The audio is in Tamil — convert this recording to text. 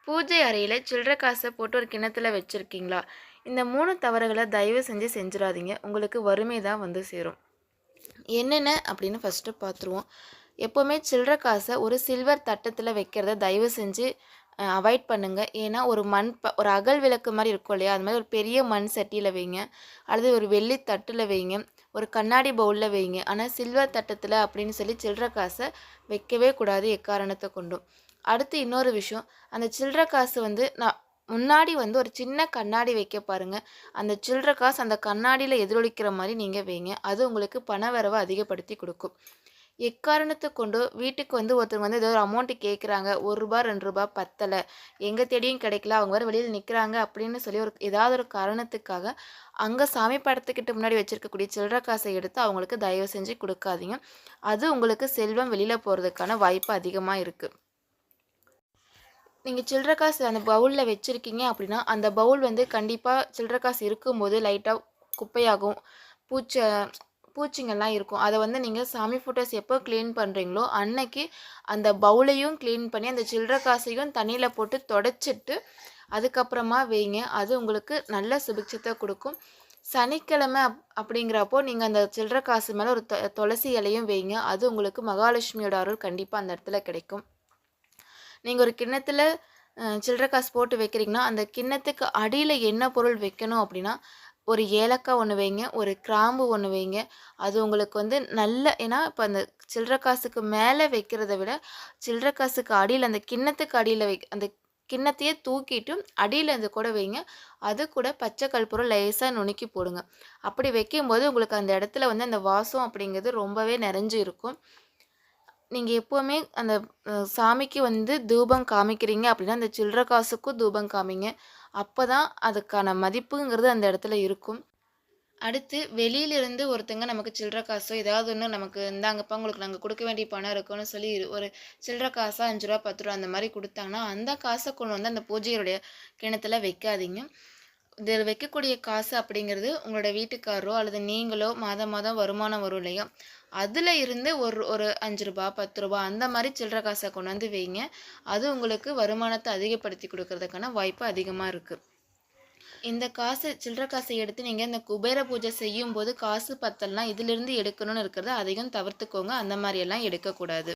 பூஜை அறையில சில்லற காச போட்டு ஒரு கிண்ணத்துல வச்சிருக்கீங்களா? இந்த 3 தவறுகள தயவு செஞ்சு செஞ்சுறாதீங்க. உங்களுக்கு வறுமை தான் வந்து சேரும். என்னென்ன அப்படின்னு ஃபர்ஸ்ட்டு பார்த்துருவோம். எப்பவுமே சில்லற காச ஒரு சில்வர் தட்டத்துல வைக்கிறத தயவு செஞ்சு அவாய்ட் பண்ணுங்க. ஏன்னா ஒரு அகல் விளக்கு மாரி இருக்கும் இல்லையா? அது மாரி ஒரு பெரிய மண் சட்டியில வைங்க. அல்லது ஒரு வெள்ளி தட்டுல வைங்க. ஒரு கண்ணாடி பவுல்ல வைங்க. ஆனா சில்வர் தட்டத்துல அப்படின்னு சொல்லி சில்லற காச வைக்கவே கூடாது எக்காரணத்த கொண்டும். அடுத்து இன்னொரு விஷயம், அந்த சில்லற காசு வந்து முன்னாடி வந்து ஒரு சின்ன கண்ணாடி வைக்க பாருங்க. அந்த சில்லற காசு அந்த கண்ணாடியில எதிரொலிக்கிற மாரி நீங்க வைங்க. அது உங்களுக்கு பணவரவ அதிகப்படுத்தி குடுக்கும். எக்காரணத்த கொண்டு வீட்டுக்கு வந்து ஒருத்தவங்க வந்து ஏதோ ஒரு அமௌண்ட் கேட்குறாங்க. ரூ. 1 ரூ. 2 பத்தல. எங்க தேடியும் கிடைக்கல. அவங்க வேற வெளியில நிக்கிறாங்க அப்படின்னு சொல்லி ஏதாவது ஒரு காரணத்துக்காக, அங்க சாமி படத்துக்கிட்ட முன்னாடி வச்சிருக்கக்கூடிய சில்லற காச எடுத்து அவங்களுக்கு தயவு செஞ்சு குடுக்காதீங்க. அது உங்களுக்கு செல்வம் வெளியில போறதுக்கான வாய்ப்பு அதிகமா இருக்கு. நீங்க சில்லற காசு அந்த பவுல்ல வச்சிருக்கீங்க அப்படின்னா, அந்த பவுல் வந்து கண்டிப்பா சில்லற காசு இருக்கும்போது லைட்டா குப்பையாகும். பூச்ச பூச்சிங்கலாம் இருக்கும். அத வந்து நீங்க சாமி ஃபோட்டோஸ் எப்போ கிளீன் பண்றீங்களோ, அன்னைக்கு அந்த பவுலையும் கிளீன் பண்ணி, அந்த சில்லற காசையும் தண்ணீல போட்டு தொடச்சிட்டு, அதுக்கப்புறமா வைங்க. அது உங்களுக்கு நல்ல சுபிட்சத்த குடுக்கும். சனிக்கிழமை அப்படிங்கிறப்போ, நீங்க அந்த சில்லற காசு மேல ஒரு துளசி இலையும் வைங்க. அது உங்களுக்கு மகாலட்சுமியோட அருள் கண்டிப்பா அந்த இடத்துல கிடைக்கும். நீங்க ஒரு கிண்ணத்துல சில்லற காசு போட்டு வைக்கிறீங்கன்னா, அந்த கிண்ணத்துக்கு அடியில என்ன பொருள் வைக்கணும் அப்படின்னா, ஒரு ஏலக்காய் ஒண்ணு வைங்க, ஒரு கிராம்பு ஒண்ணு வைங்க. அது உங்களுக்கு வந்து ஏன்னா இப்ப அந்த சில்லற காசுக்கு மேல வைக்கிறத விட, சில்லற காசுக்கு அடியில அந்த கிண்ணத்துக்கு அடியில அந்த கிண்ணத்தையே தூக்கிட்டு அடியில அது கூட வைங்க. அது கூட பச்சை கற்பூரம் லேசா நுணுக்கி போடுங்க. அப்படி வைக்கும்போது உங்களுக்கு அந்த இடத்துல வந்து அந்த வாசம் அப்படிங்கிறது ரொம்பவே நிறைஞ்சு இருக்கும். நீங்க எப்பவுமே அந்த சாமிக்கு வந்து தூபம் காமிக்கிறீங்க அப்படின்னா, அந்த சில்லற காசுக்கும் தூபம் காமிங்க. அப்பதான் அதுக்கான மதிப்புங்கிறது அந்த இடத்துல இருக்கும். அடுத்து வெளியிலிருந்து ஒருத்தங்க நமக்கு சில்லற காசோ, ஏதாவது ஒண்ணு நமக்கு இந்தாங்கப்பா உங்களுக்கு நாங்க குடுக்க வேண்டிய பணம் இருக்குன்னு சொல்லி ஒரு சில்லற காசா ரூ. 5 ரூ. 10 அந்த மாரி குடுத்தாங்கன்னா, அந்த காச கொண்டு வந்து அந்த பூஜையுடைய கிணத்துல வைக்காதீங்க. இதில வைக்கக்கூடிய காசு அப்படிங்கிறது உங்களோட வீட்டுக்காரரோ அல்லது நீங்களோ மாதம் மாதம் வருமானம் வரும் இல்லையா? அதில இருந்து ஒரு ஒரு ரூ. 5 ரூ. 10 அந்த மாரி சில்லற காச கொண்டாந்து வைங்க. அது உங்களுக்கு வருமானத்த அதிகப்படுத்தி குடுக்கறதுக்கான வாய்ப்பு அதிகமா இருக்கு. இந்த சில்லற காச எடுத்து நீங்க இந்த குபேர பூஜை செய்யும்போது காசு பத்தலனா இதிலிருந்து எடுக்கணும்னு இருக்கிறத அதையும் தவிர்த்துக்கோங்க. அந்த மாரியெல்லாம் எடுக்கக்கூடாது.